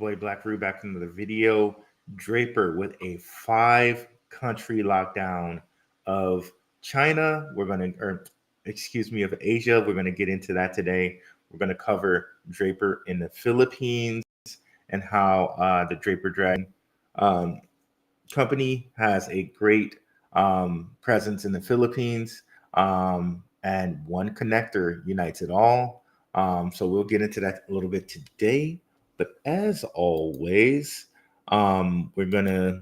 boy Black Rue back from the video. Draper with a 5-country lockdown of China. Of Asia. We're gonna get into that today. We're gonna cover Draper in the Philippines and how the Draper Dragon um, company has a great presence in the Philippines, and one connector unites it all. So we'll get into that a little bit today. But as always, we're going to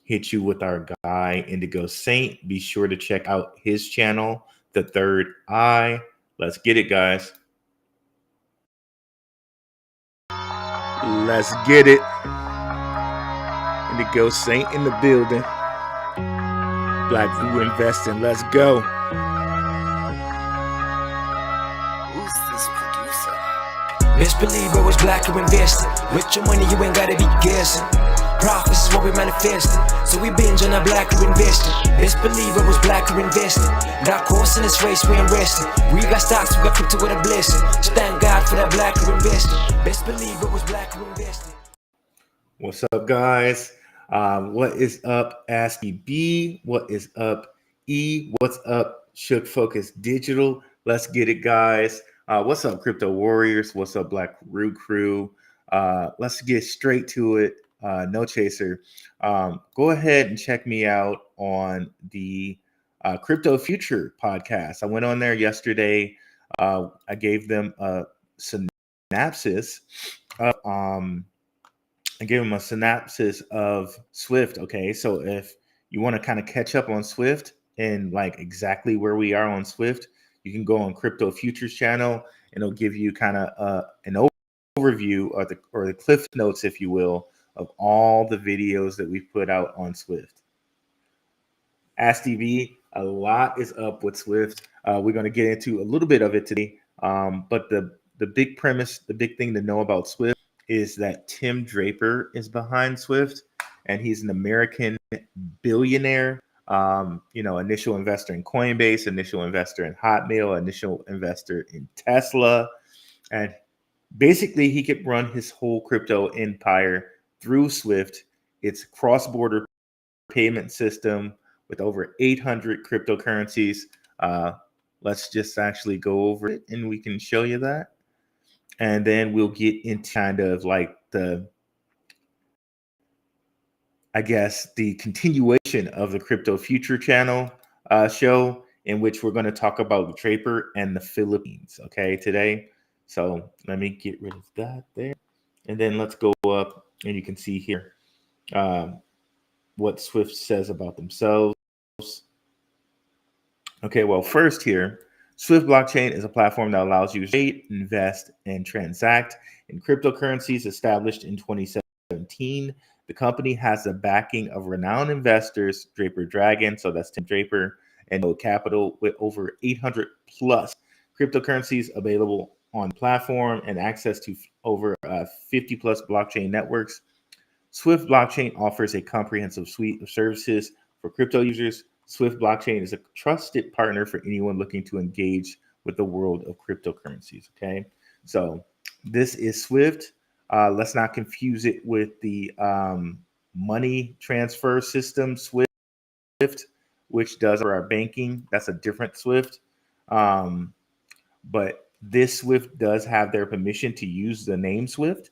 hit you with our guy, Indigo Saint. Be sure to check out his channel, The Third Eye. Let's get it, guys. Let's get it. Indigo Saint in the building. Black Rue Investing. Let's go. Who's this producer? Best believe I was black or invested. With your money, you ain't gotta be guessing. Profits is what we manifested. So we binge on our black or investing. Best believe I was black or invested. That course in this race, we ain't resting. We got stocks, we got crypto with a blessing. So thank God for that black or investing. Best believe I was black or invested. What's up, guys? What is up, ASCII B? What is up, E? What's up, Shook Focus Digital? Let's get it, guys. What's up, Crypto Warriors? What's up, Black Rue Crew? Let's get straight to it. No chaser. Go ahead and check me out on the Crypto Future podcast. I went on there yesterday. I gave them a synopsis of SWFT. Okay, so if you want to kind of catch up on SWFT and like exactly where we are on SWFT, you can go on Crypto Futures channel, and it'll give you kind of an overview or the cliff notes, if you will, of all the videos that we've put out on SWFT. Ask TV, a lot is up with SWFT. We're going to get into a little bit of it today, but the big premise, the big thing to know about SWFT is that Tim Draper is behind SWFT, and he's an American billionaire. Initial investor in Coinbase, initial investor in Hotmail, initial investor in Tesla, and basically he could run his whole crypto empire through SWFT. It's a cross-border payment system with over 800 cryptocurrencies. Let's just actually go over it, and we can show you that. And then we'll get into kind of like the continuation of the Crypto Future channel show, in which we're going to talk about Draper and the Philippines, okay, today. So let me get rid of that there. And then let's go up, and you can see here what SWFT says about themselves. Okay, well, first here, SWFT blockchain is a platform that allows you to trade, invest, and transact in cryptocurrencies. Established in 2017. The company has the backing of renowned investors, Draper Dragon, so that's Tim Draper, and Node Capital, with over 800 plus cryptocurrencies available on the platform and access to over 50 plus blockchain networks. SWFT blockchain offers a comprehensive suite of services for crypto users. SWFT blockchain is a trusted partner for anyone looking to engage with the world of cryptocurrencies. Okay, so this is SWFT. Let's not confuse it with the money transfer system SWFT, which does our banking. That's a different SWFT. But this SWFT does have their permission to use the name SWFT,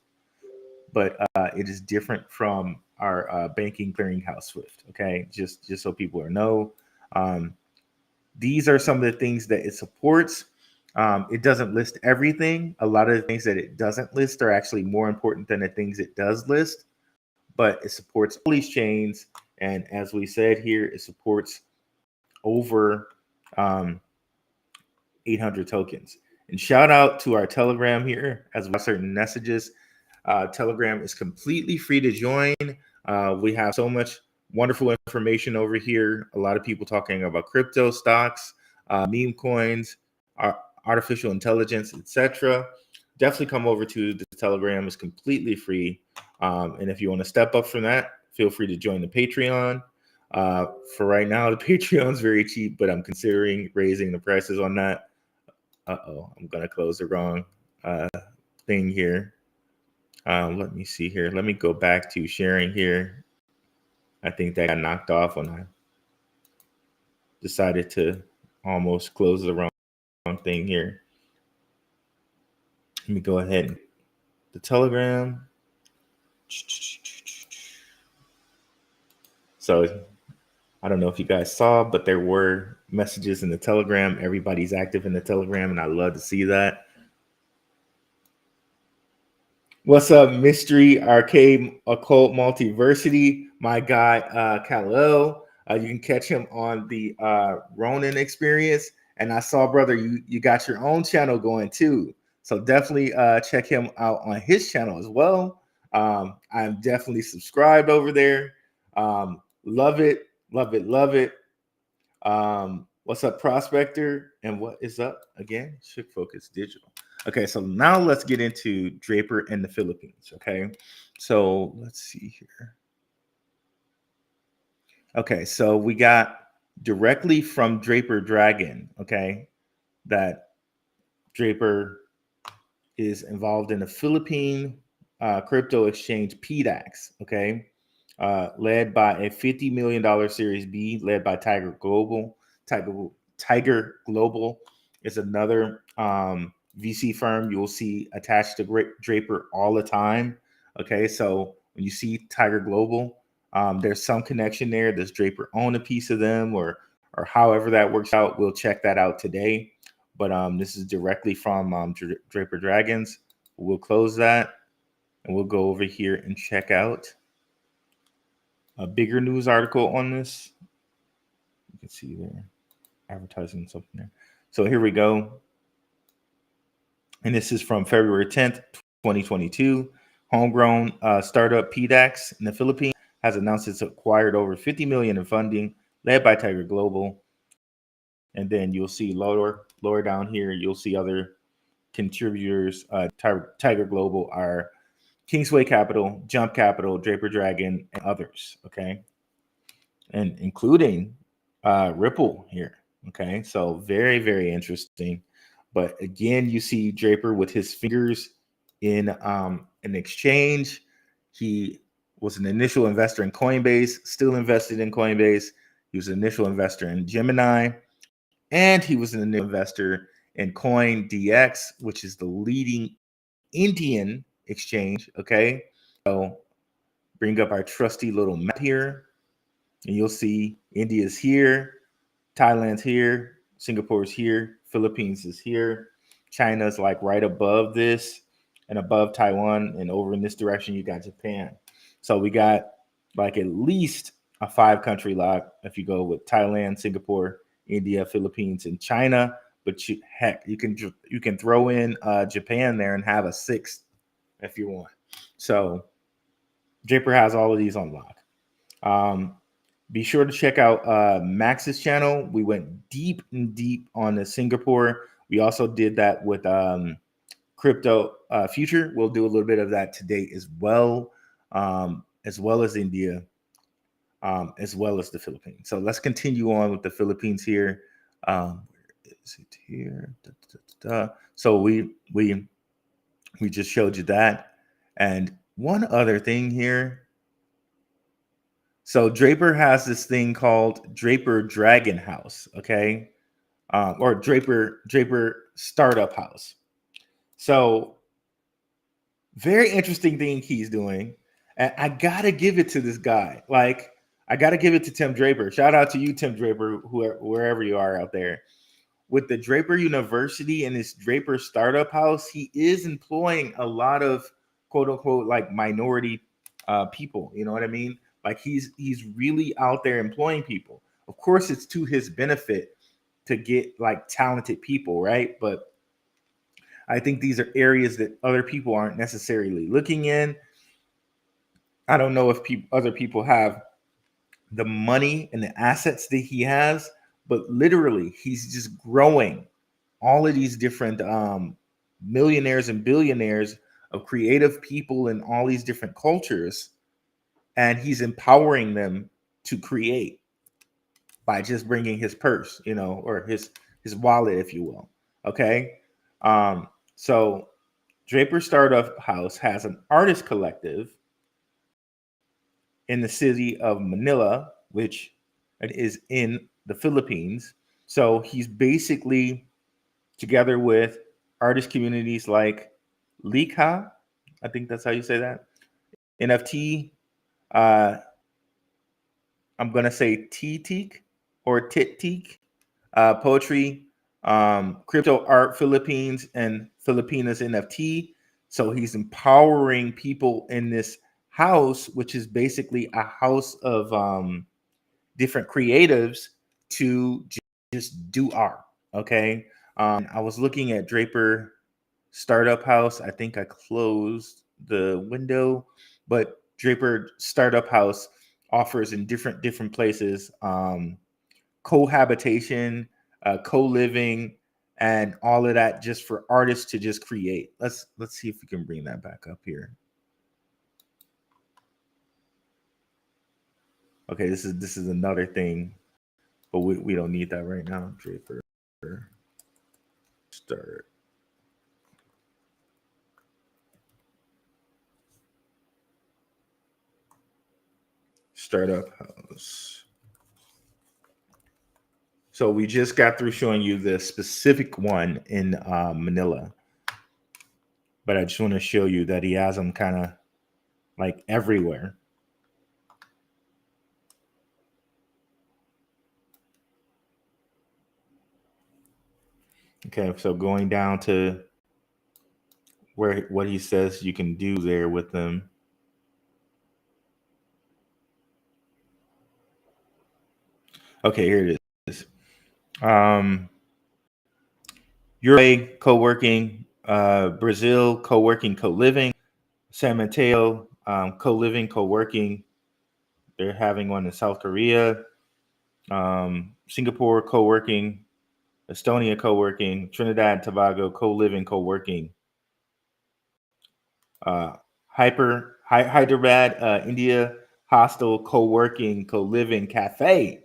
but it is different from our banking clearinghouse SWFT. Okay, just so people know. These are some of the things that it supports. It doesn't list everything. A lot of the things that it doesn't list are actually more important than the things it does list, but it supports all these chains. And as we said here, it supports over 800 tokens. And shout out to our Telegram here as well as certain messages. Telegram is completely free to join. We have so much wonderful information over here. A lot of people talking about crypto stocks, meme coins, artificial intelligence, etc. Definitely come over to the Telegram. It's completely free. And if you want to step up from that, feel free to join the Patreon. For right now, the Patreon is very cheap, but I'm considering raising the prices on that. I'm going to close the wrong thing here. Let me see here. Let me go back to sharing here. I think that got knocked off when I decided to almost close the wrong thing here. Let me go ahead. The Telegram. So I don't know if you guys saw, but there were messages in the Telegram. Everybody's active in the Telegram, and I love to see that. What's up, Mystery Arcade Occult Multiversity? My guy, Kal-El. You can catch him on the Ronin Experience. And I saw, brother, you got your own channel going too. So definitely check him out on his channel as well. I'm definitely subscribed over there. Love it, love it, love it. What's up, Prospector? And what is up again? Shook Focus Digital. Okay, so now let's get into Draper and the Philippines. Okay, so let's see here. Okay, so we got directly from Draper Dragon. Okay, that Draper is involved in the Philippine crypto exchange PDAX. Okay, led by a $50 million Series B, led by Tiger Global. Tiger Global is another VC firm you'll see attached to Draper all the time. Okay, so when you see Tiger Global, there's some connection there. Does Draper own a piece of them, or however that works out? We'll check that out today. But this is directly from Draper Dragons. We'll close that, and we'll go over here and check out a bigger news article on this. You can see there, advertising something there. So here we go. And this is from February 10th, 2022. Homegrown startup PDAX in the Philippines has announced it's acquired over $50 million in funding, led by Tiger Global. And then you'll see lower down here, you'll see other contributors. Tiger Global are Kingsway Capital, Jump Capital, Draper Dragon, and others. Okay, and including Ripple here. Okay, so very, very interesting. But again, you see Draper with his fingers in an exchange. He was an initial investor in Coinbase, still invested in Coinbase. He was an initial investor in Gemini, and he was an initial investor in CoinDX, which is the leading Indian exchange. Okay, so bring up our trusty little map here, and you'll see India's here, Thailand's here, Singapore's here, Philippines is here, China's like right above this and above Taiwan, and over in this direction you got Japan. So we got like at least a 5-country lock if you go with Thailand, Singapore, India, Philippines, and China. But you can throw in Japan there and have a 6th if you want. So Draper has all of these on lock. Be sure to check out Max's channel. We went deep on the Singapore. We also did that with Crypto Future. We'll do a little bit of that today as well as India, as well as the Philippines. So let's continue on with the Philippines here. Where is it here? So we just showed you that. And one other thing here. So Draper has this thing called Draper Dragon House, okay? Or Draper Startup House. So very interesting thing he's doing. And I gotta give it to this guy. Like, I gotta give it to Tim Draper. Shout out to you, Tim Draper, wherever you are out there. With the Draper University and this Draper Startup House, he is employing a lot of quote unquote like minority people. You know what I mean? Like he's really out there employing people. Of course, it's to his benefit to get like talented people, right? But I think these are areas that other people aren't necessarily looking in. I don't know if other people have the money and the assets that he has, but literally he's just growing all of these different millionaires and billionaires of creative people in all these different cultures. And he's empowering them to create by just bringing his purse, you know, or his wallet, if you will. Okay. So Draper Startup House has an artist collective in the city of Manila, which is in the Philippines. So he's basically together with artist communities like Lika, I think that's how you say that, NFT, uh, I'm going to say T-Teak or Tit-Teak, Poetry, Crypto Art Philippines, and Filipinas NFT. So he's empowering people in this house, which is basically a house of different creatives to just do art. Okay. I was looking at Draper Startup House. I think I closed the window, but Draper Startup House offers in different places cohabitation, co-living, and all of that just for artists to just create. Let's see if we can bring that back up here. Okay, this is another thing, but we don't need that right now. Draper start. Startup House. So we just got through showing you the specific one in Manila, but I just want to show you that he has them kind of like everywhere. Okay, so going down to what he says you can do there with them. Okay, here it is. Uruguay co-working, Brazil co-working, co-living, San Mateo co-living, co-working. They're having one in South Korea, Singapore co-working, Estonia co-working, Trinidad and Tobago co-living, co-working. Hyderabad, India, hostel, co-working, co-living cafe.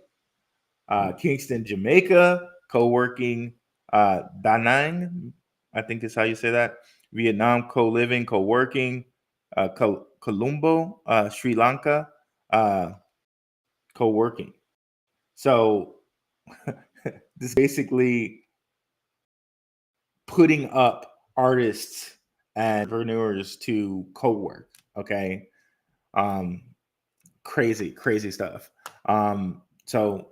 Kingston, Jamaica, co-working, Da Nang, I think is how you say that. Vietnam, co-living, co-working, Colombo, Sri Lanka, co-working. So this is basically putting up artists and entrepreneurs to co-work. Okay. Crazy stuff. So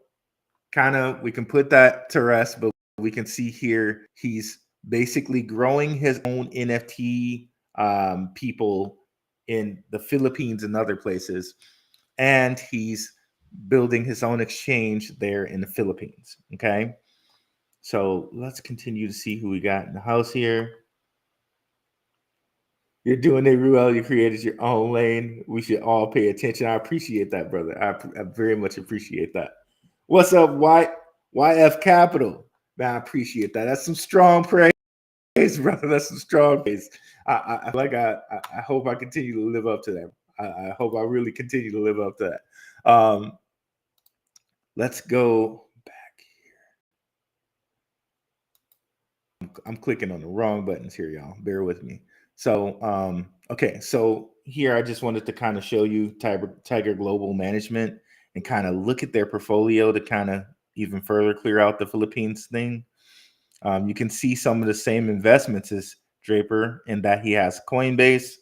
kind of we can put that to rest, but we can see here he's basically growing his own NFT people in the Philippines and other places, and he's building his own exchange there in the Philippines. Okay, so let's continue to see who we got in the house here. You're doing it, Ruel. You created your own lane. We should all pay attention. I appreciate that, brother. I very much appreciate that. What's up, YF Capital? Man, I appreciate that. That's some strong praise, brother. That's some strong praise. I hope I continue to live up to that. I hope I really continue to live up to that. Let's go back here. I'm clicking on the wrong buttons here, y'all. Bear with me. So, okay. So here, I just wanted to kind of show you Tiger Global Management and kind of look at their portfolio to kind of even further clear out the Philippines thing. You can see some of the same investments as Draper in that he has Coinbase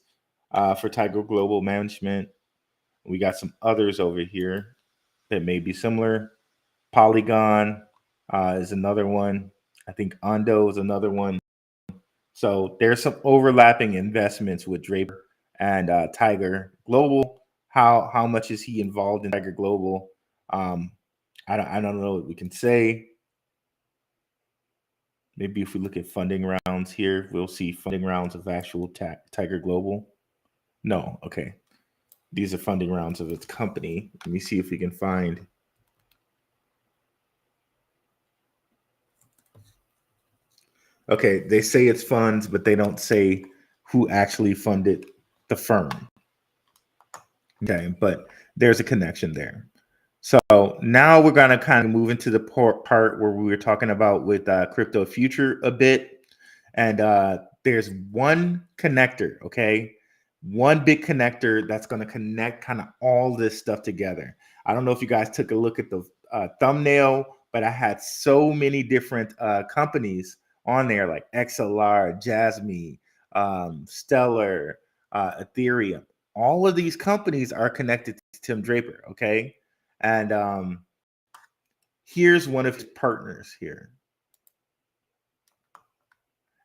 for Tiger Global Management. We got some others over here that may be similar. Polygon is another one. I think Ondo is another one. So there's some overlapping investments with Draper and Tiger Global. How much is he involved in Tiger Global? I don't know what we can say. Maybe if we look at funding rounds here, we'll see funding rounds of actual Tiger Global. No, okay. These are funding rounds of its company. Let me see if we can find. Okay, they say it's funds, but they don't say who actually funded the firm. Okay, but there's a connection there. So now we're going to kind of move into the part where we were talking about with crypto future a bit. And there's one connector, okay? One big connector that's going to connect kind of all this stuff together. I don't know if you guys took a look at the thumbnail, but I had so many different companies on there, like XLR, Jasmine, Stellar, Ethereum. All of these companies are connected to Tim Draper, okay? And here's one of his partners here.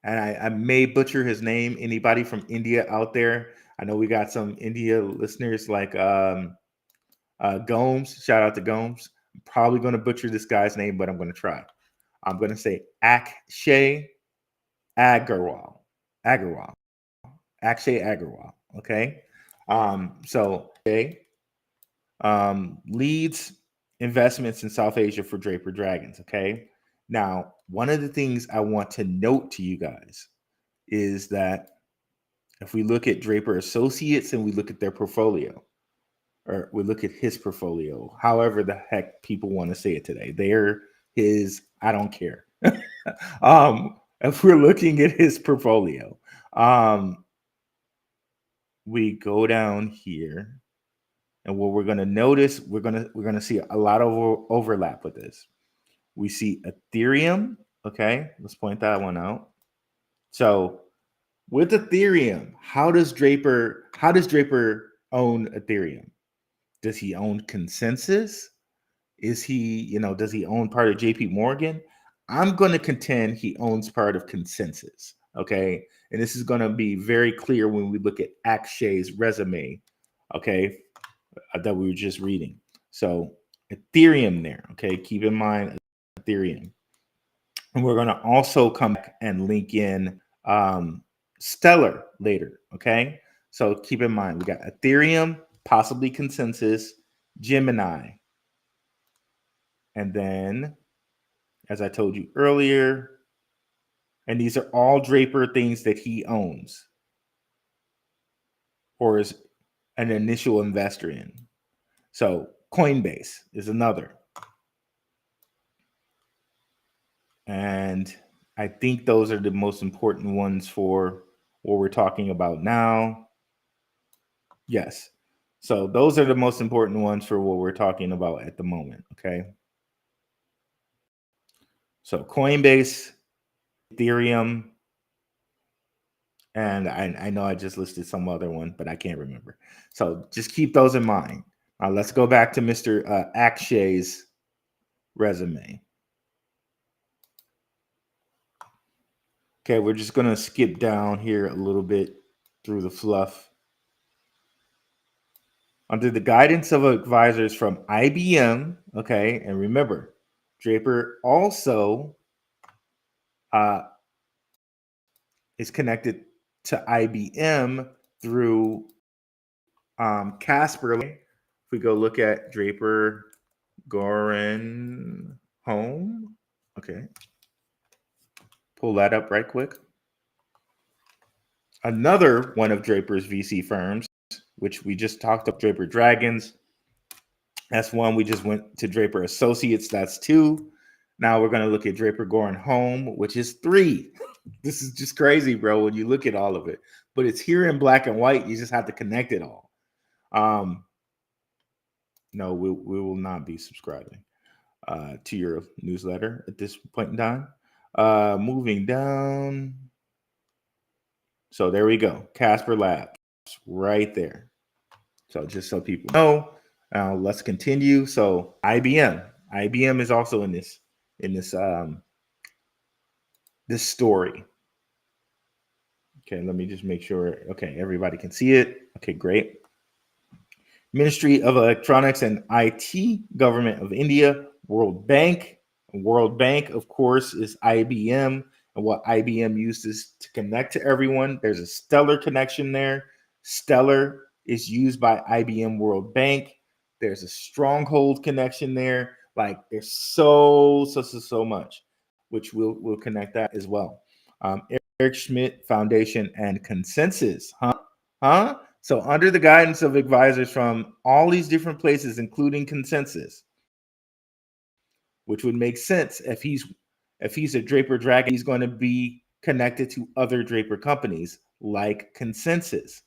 And I may butcher his name. Anybody from India out there? I know we got some India listeners like Gomes. Shout out to Gomes. I'm probably going to butcher this guy's name, but I'm going to try. I'm going to say Akshay Agarwal. Akshay Agarwal. Okay. Leads investments in South Asia for Draper Dragons. Okay. Now, one of the things I want to note to you guys is that if we look at Draper Associates and we look at their portfolio, or we look at his portfolio, however the heck people want to say it today, they're his, I don't care. If we're looking at his portfolio, we go down here, and what we're going to notice, we're going to see a lot of overlap with this. We see Ethereum. Okay, let's point that one out. So with Ethereum, how does Draper own Ethereum? Does he own Consensus? Is he, does he own part of JP Morgan? I'm going to contend he owns part of Consensus. Okay, and this is going to be very clear when we look at Akshay's resume. Okay, that we were just reading. So Ethereum there. Okay, keep in mind Ethereum. And we're going to also come back and link in Stellar later, okay? So keep in mind, we got Ethereum, possibly Consensus, Gemini. And then, as I told you earlier, and these are all Draper things that he owns or is an initial investor in. So Coinbase is another. And I think those are the most important ones for what we're talking about now. Yes. So those are the most important ones for what we're talking about at the moment. Okay. So Coinbase, Ethereum, and I know I just listed some other one, but I can't remember. So just keep those in mind. Let's go back to Mr. Akshay's resume. Okay, we're just going to skip down here a little bit through the fluff. Under the guidance of advisors from IBM, okay, and remember, Draper also is connected to IBM through Casper. If we go look at Draper Goren Home, okay, pull that up right quick. Another one of Draper's VC firms, which we just talked about, Draper Dragons. That's one. We just went to Draper Associates. That's 2. Now we're going to look at Draper Goren Home, which is 3. This is just crazy, bro, when you look at all of it. But it's here in black and white. You just have to connect it all. No, we will not be subscribing to your newsletter at this point in time. Moving down. So there we go. Casper Labs right there. So just so people know, let's continue. So IBM is also in this this story. Okay, let me just make sure. Okay, everybody can see it. Okay, great. Ministry of Electronics and IT, Government of India, World Bank. World Bank, of course, is IBM and what IBM uses to connect to everyone. There's a Stellar connection there. Stellar is used by IBM World Bank. There's a Stronghold connection there. Like there's so much, which we'll connect that as well. Eric Schmidt Foundation and Consensus, huh? So under the guidance of advisors from all these different places, including Consensus, which would make sense if he's a Draper Dragon, he's going to be connected to other Draper companies like Consensus.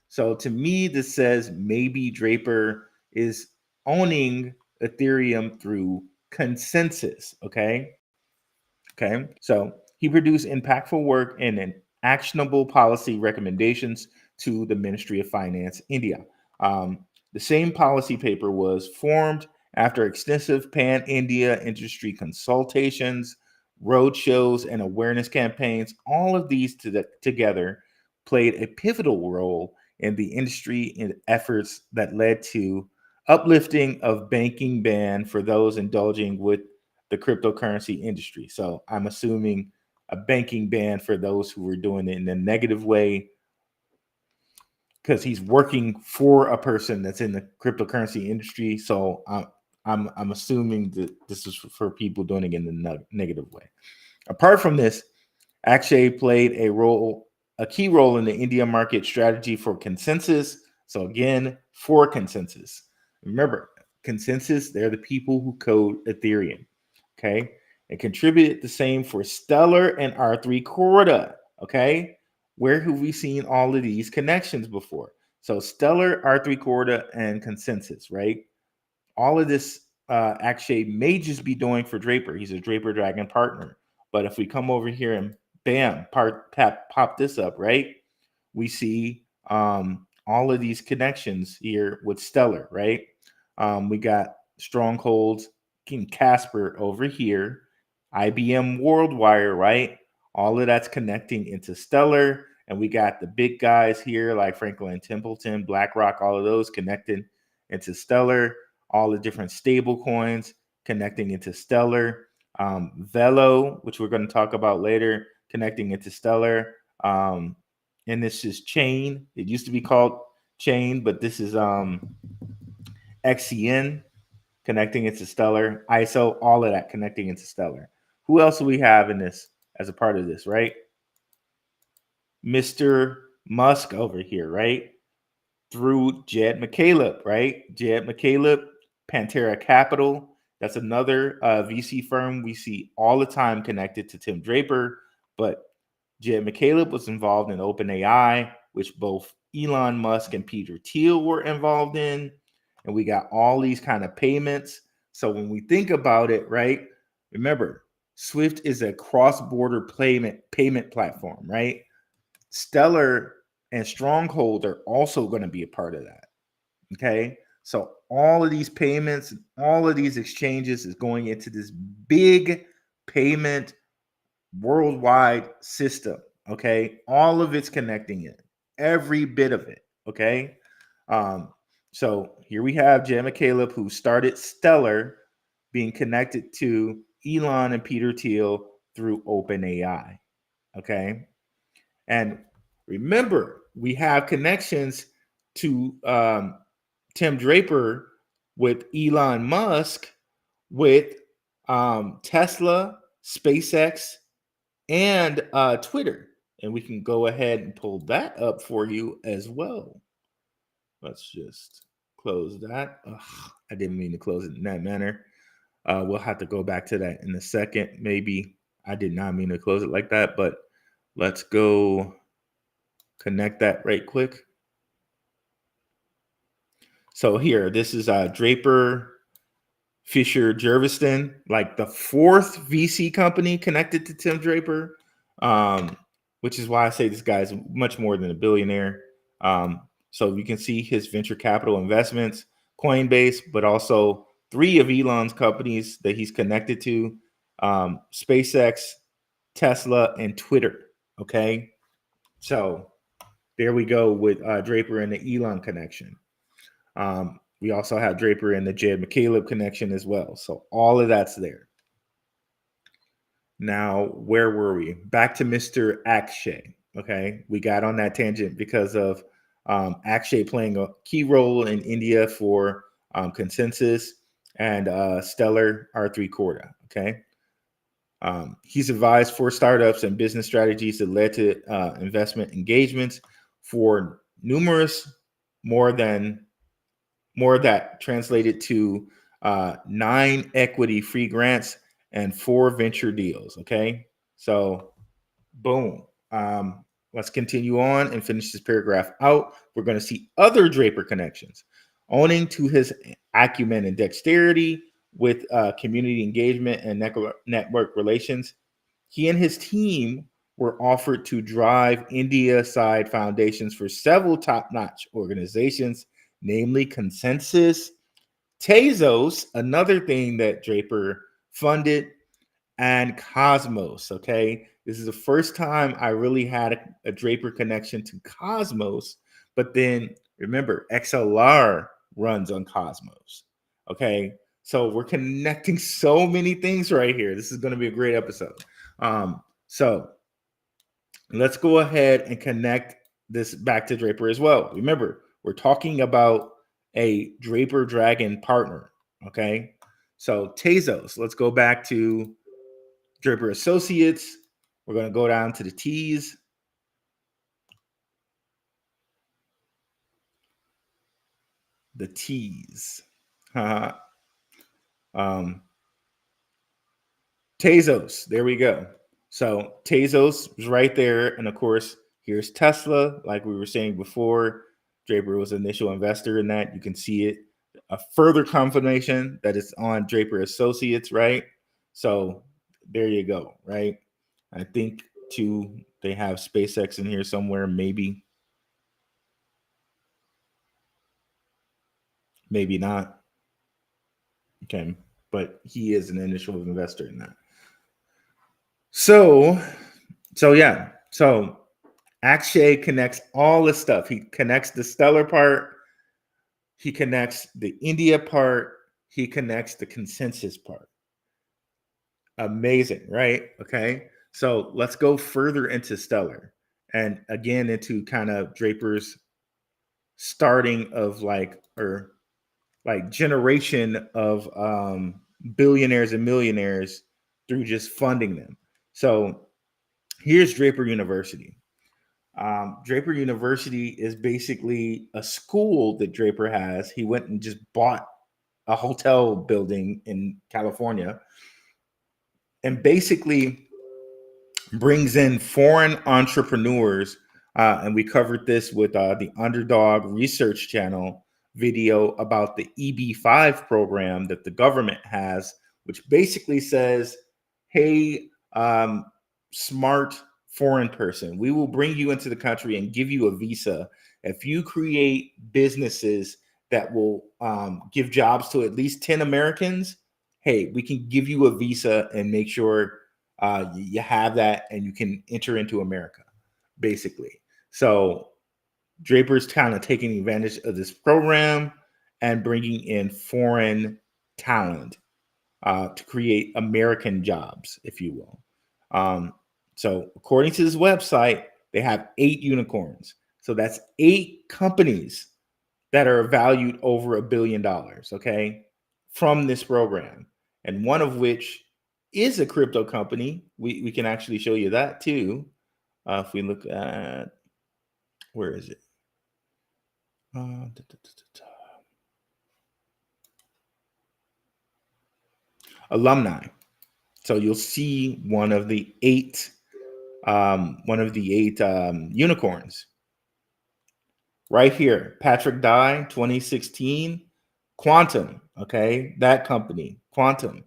So to me, this says maybe Draper is owning Ethereum through Consensus. Okay. Okay. So he produced impactful work and an actionable policy recommendations to the Ministry of Finance, India. The same policy paper was formed after extensive pan India industry consultations, roadshows, and awareness campaigns. All of these together played a pivotal role in the industry and efforts that led to uplifting of banking ban for those indulging with the cryptocurrency industry. So I'm assuming a banking ban for those who were doing it in a negative way, because he's working for a person that's in the cryptocurrency industry. So I'm assuming that this is for people doing it in the negative way. Apart from this, Akshay played a key role in the India market strategy for Consensus. So again, for Consensus. Remember, Consensus, they're the people who code Ethereum. Okay. And contributed the same for Stellar and R3 Corda. Okay. Where have we seen all of these connections before? So Stellar, R3 Corda, and Consensus, right? All of this Akshay may just be doing for Draper. He's a Draper Dragon partner. But if we come over here and bam, pop this up, right? We see all of these connections here with Stellar, right? We got Strongholds, King Casper over here, IBM WorldWire, right? All of that's connecting into Stellar. And we got the big guys here like Franklin Templeton, BlackRock, all of those connecting into Stellar. All the different stable coins connecting into Stellar. Velo, which we're going to talk about later, connecting into Stellar. And this is Chain. It used to be called Chain, but this is XCN connecting into Stellar. ISO, all of that connecting into Stellar. Who else do we have in this as a part of this, right? Mr. Musk over here, right? Through Jed McCaleb, right? Jed McCaleb, Pantera Capital. That's another VC firm we see all the time connected to Tim Draper. But Jed McCaleb was involved in OpenAI, which both Elon Musk and Peter Thiel were involved in. And we got all these kind of payments. So when we think about it, right? Remember, Swift is a cross-border payment platform, right? Stellar and Stronghold are also going to be a part of that. Okay. So all of these payments, all of these exchanges is going into this big payment worldwide system. Okay. All of it's connecting in, every bit of it. Okay. So here we have Jed McCaleb, who started Stellar, being connected to Elon and Peter Thiel through OpenAI. Okay. And remember, we have connections to Tim Draper with Elon Musk, with Tesla, SpaceX, and Twitter. And we can go ahead and pull that up for you as well. Let's just close that. Ugh, I didn't mean to close it in that manner. We'll have to go back to that in a second. Maybe I did not mean to close it like that, but let's go connect that right quick. So here, this is Draper Fisher Jerviston, like the fourth VC company connected to Tim Draper, which is why I say this guy is much more than a billionaire. So you can see his venture capital investments, Coinbase, but also 3 of Elon's companies that he's connected to, SpaceX, Tesla, and Twitter. Okay. So there we go with Draper and the Elon connection. We also have Draper and the Jed McCaleb connection as well. So all of that's there. Now, where were we? Back to Mr. Akshay. Okay. We got on that tangent because of Akshay playing a key role in India for Consensus and Stellar R3 Corda. Okay. He's advised 4 startups and business strategies that led to investment engagements for numerous more that translated to 9 equity free grants and 4 venture deals. Okay. So Boom. Let's continue on and finish this paragraph out. We're going to see other Draper connections. Owing to his acumen and dexterity with community engagement and network relations, he and his team were offered to drive India side foundations for several top-notch organizations, namely Consensus, Tezos, another thing that Draper funded, and Cosmos. Okay. This is the first time I really had a Draper connection to Cosmos, but then remember, XLR runs on Cosmos. Okay. So we're connecting so many things right here. This is going to be a great episode. So let's go ahead and connect this back to Draper as well. Remember, we're talking about a Draper Dragon partner. Okay. So Tezos, let's go back to Draper Associates. We're going to go down to the T's. The T's. Tezos. There we go. So Tezos is right there. And of course, here's Tesla. Like we were saying before, Draper was an initial investor in that. You can see it. A further confirmation that it's on Draper Associates, right? So there you go, right? I think too, they have SpaceX in here somewhere, maybe. Maybe not. Okay, but he is an initial investor in that. So yeah. So Akshay connects all this stuff. He connects the Stellar part. He connects the India part. He connects the Consensus part. Amazing, right? Okay. So let's go further into Stellar and again into kind of Draper's starting of generation of billionaires and millionaires through just funding them. So here's Draper University. Draper University is basically a school that Draper has. He went and just bought a hotel building in California and basically brings in foreign entrepreneurs. And we covered this with the Underdog Research Channel video about the EB5 program that the government has, which basically says, hey, smart foreign person, we will bring you into the country and give you a visa if you create businesses that will give jobs to at least 10 Americans. Hey, we can give you a visa and make sure you have that and you can enter into America, basically. So Draper's kind of taking advantage of this program and bringing in foreign talent to create American jobs, if you will. So according to this website, they have 8 unicorns. So that's 8 companies that are valued over $1 billion, okay, from this program. And one of which is a crypto company. We can actually show you that too. If we look at, where is it? Alumni. So you'll see one of the 8 unicorns right here. Patrick Dye, 2016, Quantum. Okay, that company, Quantum,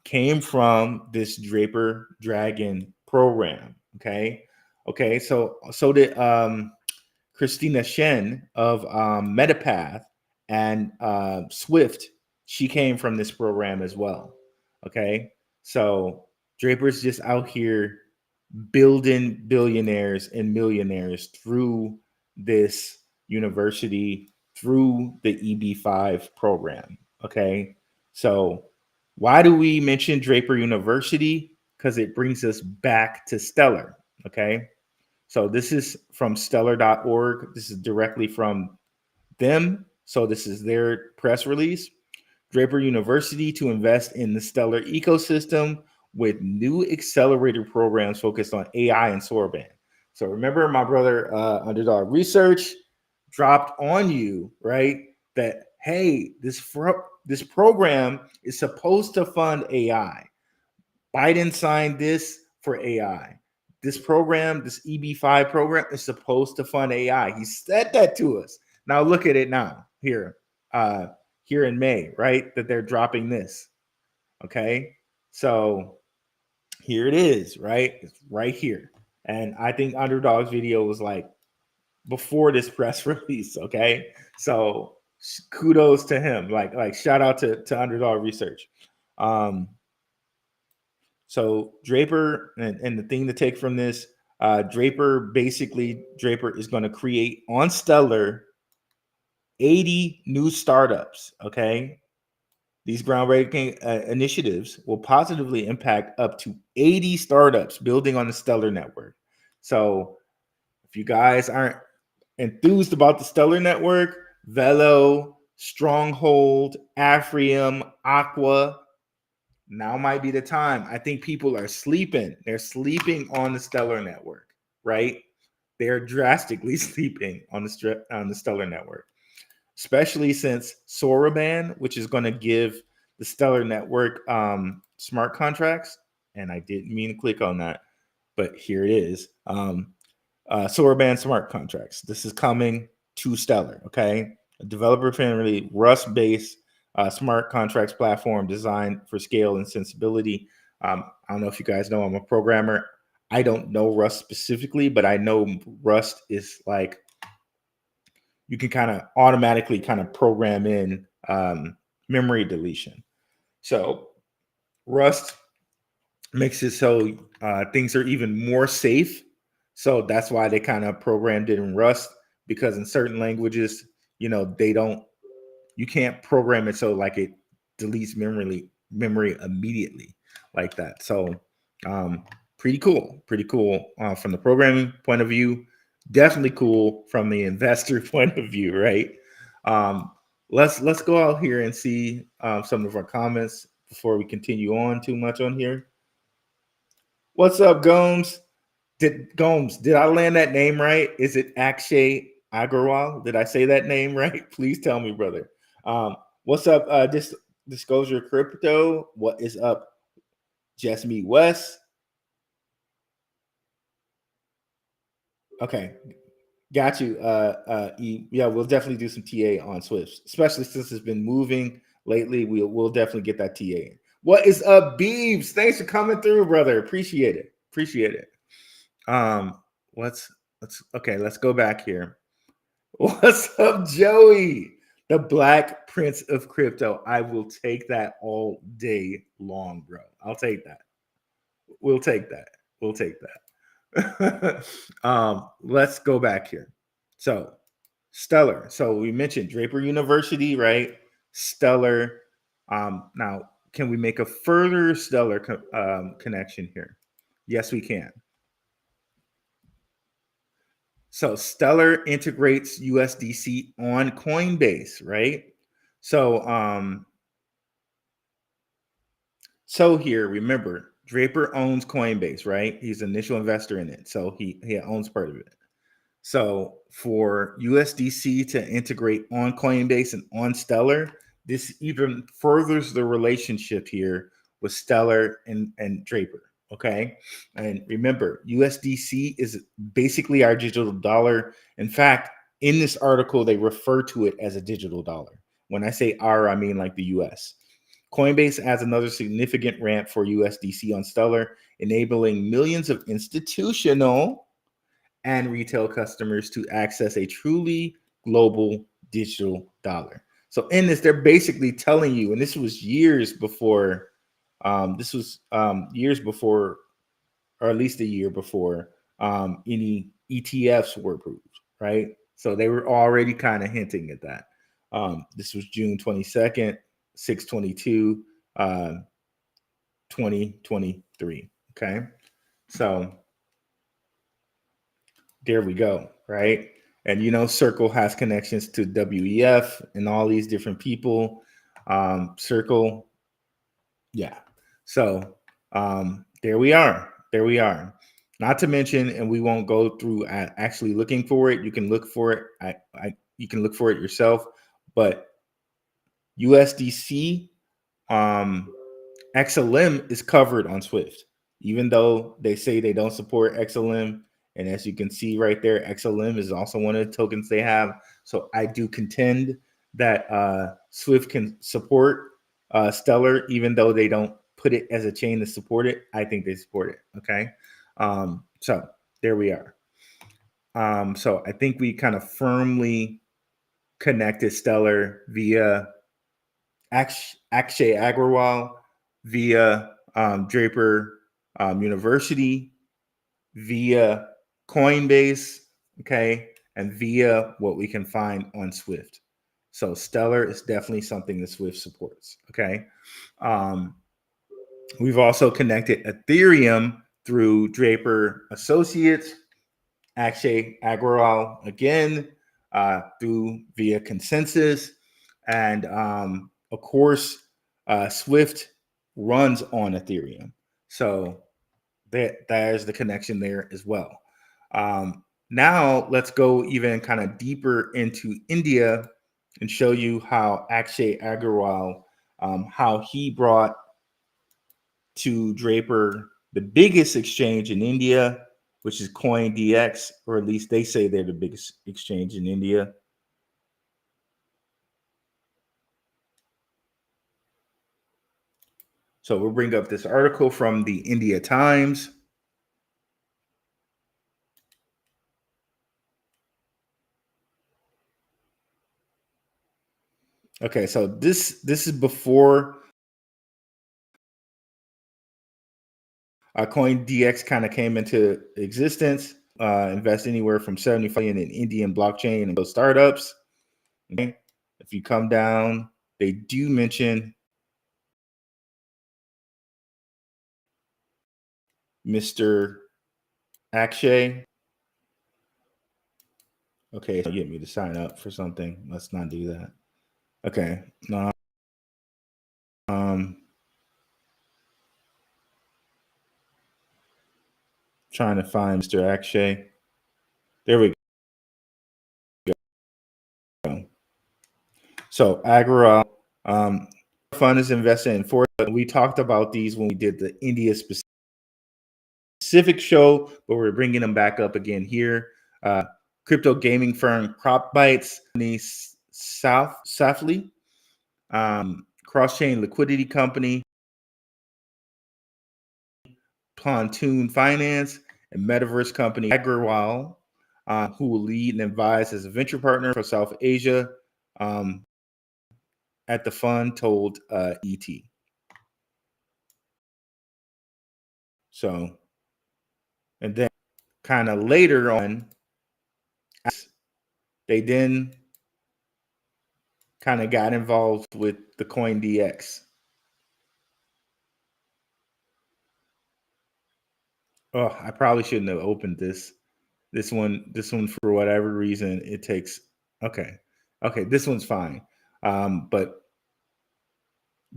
came from this Draper Dragon program. Okay. So did Christina Shen of Metapath and SWFT. She came from this program as well. Okay. So Draper's just out here building billionaires and millionaires through this university, through the EB5 program. Okay. So why do we mention Draper University? Because it brings us back to Stellar. Okay. So this is from stellar.org. This is directly from them. So this is their press release. Draper University to invest in the Stellar ecosystem with new accelerator programs focused on AI and Sorbet. So remember, my brother Underdog Research dropped on you, right? That, hey, this program is supposed to fund AI. Biden signed this for AI. this program, this EB5 program, is supposed to fund AI. He said that to us. Now look at it now here in May, right? That they're dropping this. Okay, so here it is, right? It's right here. And I think Underdog's video was like before this press release. Okay, so kudos to him. Like shout out to Underdog Research. So Draper and the thing to take from this, Draper is going to create on Stellar 80 new startups. Okay, these groundbreaking initiatives will positively impact up to 80 startups building on the Stellar network. So if you guys aren't enthused about the Stellar network, Velo, Stronghold, Afrium, Aqua, now might be the time. I think people are sleeping. They're sleeping on the Stellar network, right? They're drastically sleeping on the Stellar network, especially since Soroban, which is going to give the Stellar network smart contracts. And I didn't mean to click on that, but here it is. Soroban smart contracts. This is coming to Stellar, okay? A developer-friendly, Rust-based smart contracts platform designed for scale and sensibility. I don't know if you guys know I'm a programmer. I don't know Rust specifically, but I know Rust is like you can kind of automatically kind of program in memory deletion. So Rust makes it so things are even more safe. So that's why they kind of programmed it in Rust, because in certain languages, you can't program it so like it deletes memory immediately like that. So pretty cool from the programming point of view. Definitely cool from the investor point of view, right? Let's go out here and see some of our comments before we continue on too much on here. What's up, Gomes? Did I land that name right? Is it Akshay Agarwal? Did I say that name right? Please tell me, brother. What's up, Disclosure Crypto? What is up, Just Me West? Okay, got you. Yeah, we'll definitely do some TA on Swift, especially since it's been moving lately. We'll definitely get that TA. What is up, Beebs? Thanks for coming through, brother. Appreciate it. Let's go back here. What's up, Joey? The Black Prince of Crypto. I will take that all day long, bro. I'll take that. We'll take that. Let's go back here. So Stellar. So we mentioned Draper University, right? Stellar. Now, can we make a further Stellar connection here? Yes, we can. So Stellar integrates USDC on Coinbase, right? So here, remember, Draper owns Coinbase, right? He's an initial investor in it, so he owns part of it. So for USDC to integrate on Coinbase and on Stellar, this even furthers the relationship here with Stellar and Draper. Okay. And remember, USDC is basically our digital dollar. In fact, in this article, they refer to it as a digital dollar. When I say our, I mean like the US. Coinbase adds another significant ramp for USDC on Stellar, enabling millions of institutional and retail customers to access a truly global digital dollar. So in this, they're basically telling you, and this was years before, or at least a year before any ETFs were approved, right? So they were already kind of hinting at that. This was June 22nd, 6/22, 2023. Okay, so there we go, right? And Circle has connections to WEF and all these different people. Circle, yeah. So there we are. Not to mention, and we won't go through actually looking for it. You can look for it. You can look for it yourself. But USDC XLM is covered on Swift. even though they say they don't support XLM. And as you can see right there, XLM is also one of the tokens they have. So I do contend that Swift can support Stellar, even though they don't put it as a chain to support it. I think they support it. Okay. So there we are. So I think we kind of firmly connected Stellar via Akshay Agrawal, via Draper University, via Coinbase, okay, and via what we can find on Swift. So Stellar is definitely something that Swift supports, okay. We've also connected Ethereum through Draper Associates, Akshay Agrawal again, through via Consensus, and of course, Swift runs on Ethereum. So there's the connection there as well. Now let's go even kind of deeper into India and show you how Akshay Agrawal, how he brought to Draper the biggest exchange in India, which is CoinDX, or at least they say they're the biggest exchange in India. So we'll bring up this article from the India Times. Okay, so this is before CoinDX kind of came into existence. Invest anywhere from 75 million in Indian blockchain and those startups. Okay. If you come down, they do mention Mr. Akshay. Okay, so get me to sign up for something. Let's not do that. Okay. No. Trying to find Mr. Akshay. There we go. So Agrawal fund is invested in four. We talked about these when we did the India specific show, but we're bringing them back up again here. Crypto gaming firm CropBytes, Safely, cross-chain liquidity company, Pontoon Finance, and metaverse company Agrawal, who will lead and advise as a venture partner for South Asia at the fund, told ET. So, and then kind of later on, they then kind of got involved with the CoinDX. Oh, I probably shouldn't have opened this. This one for whatever reason it takes. Okay, this one's fine. But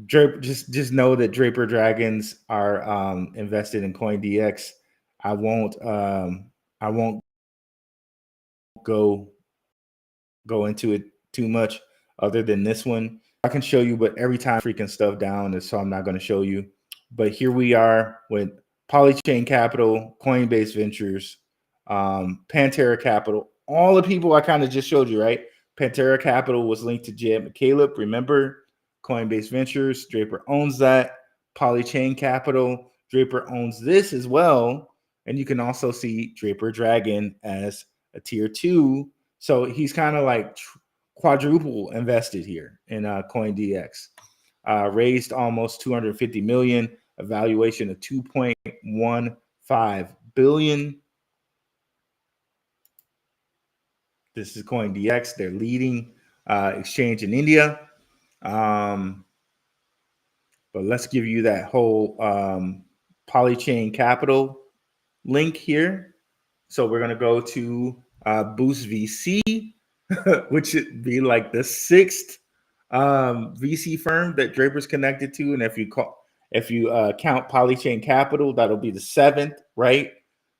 Draper, just know that Draper Dragons are invested in CoinDX. I won't go into it too much other than this one. I can show you, but every time freaking stuff down, so I'm not going to show you. But here we are with Polychain Capital, Coinbase Ventures, Pantera Capital, all the people I kind of just showed you, right? Pantera Capital was linked to Jed McCaleb. Remember, Coinbase Ventures, Draper owns that. Polychain Capital, Draper owns this as well. And you can also see Draper Dragon as a tier 2. So he's kind of like quadruple invested here in CoinDX. Raised almost 250 million, a valuation of 2.15 billion. This is CoinDX, their leading exchange in India. But let's give you that whole Polychain Capital link here. So we're going to go to Boost VC, which would be like the 6th VC firm that Draper's connected to. And if you count Polychain Capital, that'll be the 7th, right?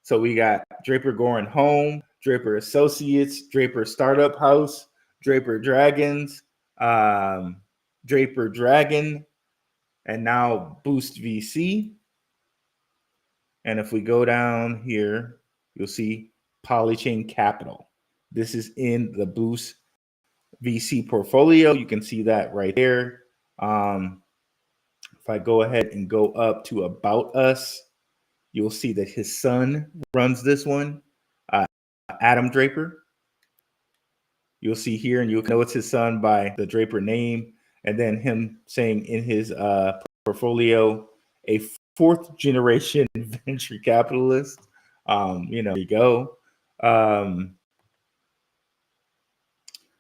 So we got Draper Going Home, Draper Associates, Draper Startup House, Draper Dragons, Draper Dragon, and now Boost VC. And if we go down here, you'll see Polychain Capital. This is in the Boost VC portfolio. You can see that right there. If I go ahead and go up to About Us, you'll see that his son runs this one, Adam Draper. You'll see here, and you'll know it's his son by the Draper name, and then him saying in his portfolio, a fourth generation venture capitalist. There you go. And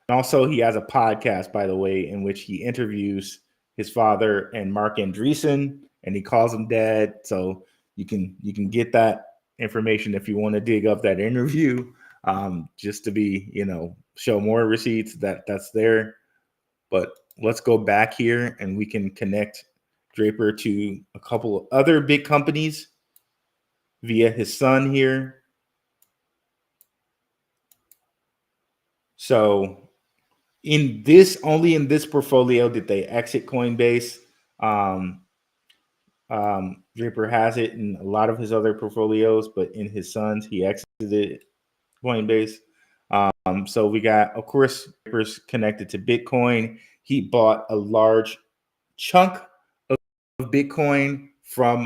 also, he has a podcast, by the way, in which he interviews his father and Mark Andreessen, and he calls him dad. So you can get that information if you want to dig up that interview, just to be, show more receipts that's there. But let's go back here and we can connect Draper to a couple of other big companies via his son here. So only in this portfolio did they exit Coinbase. Draper has it in a lot of his other portfolios, but in his son's, he exited Coinbase. So we got, of course, Draper's connected to Bitcoin. He bought a large chunk of Bitcoin from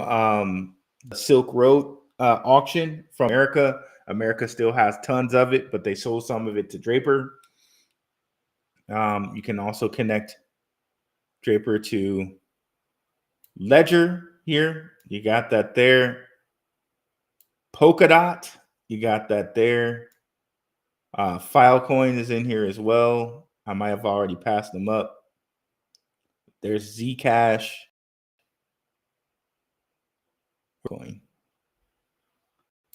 the Silk Road auction from America. America still has tons of it, but they sold some of it to Draper. You can also connect Draper to Ledger here. You got that there. Polkadot, you got that there. Filecoin is in here as well. I might have already passed them up. There's Zcash. Coin.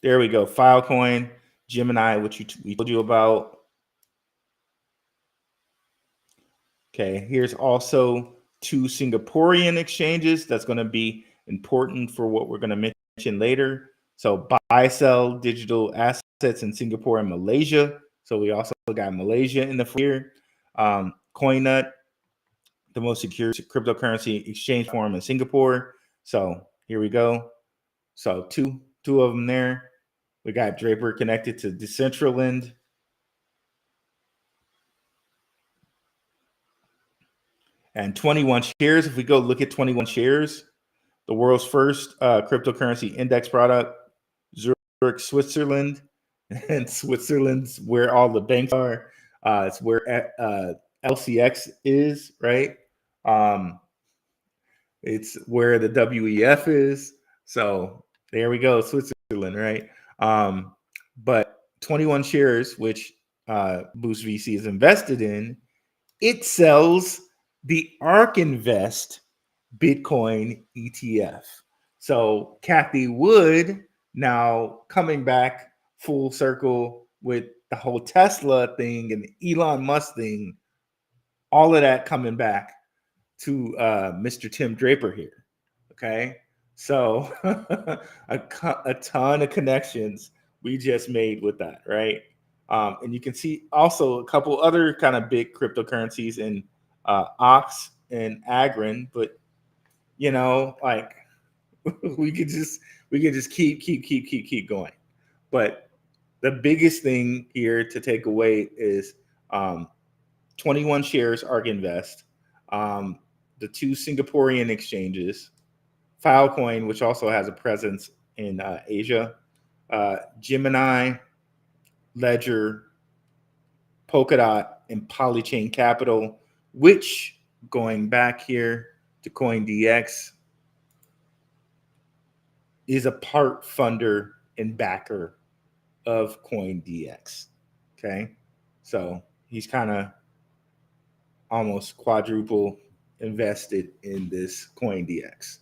There we go. Filecoin, Gemini, which we told you about. Okay, here's also 2 Singaporean exchanges. That's going to be important for what we're going to mention later. So buy, sell digital assets in Singapore and Malaysia. So we also got Malaysia in the here. CoinNut, the most secure cryptocurrency exchange forum in Singapore. So here we go. So two of them there. We got Draper connected to Decentraland. And 21 shares. If we go look at 21 shares, the world's first cryptocurrency index product, Zurich, Switzerland. And Switzerland's where all the banks are. It's where LCX is, right? It's where the WEF is. So there we go, Switzerland, right? But 21 shares, which Boost VC is invested in, it sells the ARK Invest Bitcoin ETF. So Kathy Wood now coming back full circle with the whole Tesla thing and the Elon Musk thing, all of that coming back to Mr. Tim Draper here. Okay. So a ton of connections we just made with that, right? And you can see also a couple other kind of big cryptocurrencies in Ox and Agrin, but like we could just keep going. But the biggest thing here to take away is 21 shares ARK Invest, the 2 Singaporean exchanges, Filecoin, which also has a presence in Asia, Gemini, Ledger, Polkadot, and Polychain Capital, which, going back here to CoinDX, is a part funder and backer of CoinDX. Okay, so he's kind of almost quadruple invested in this CoinDX.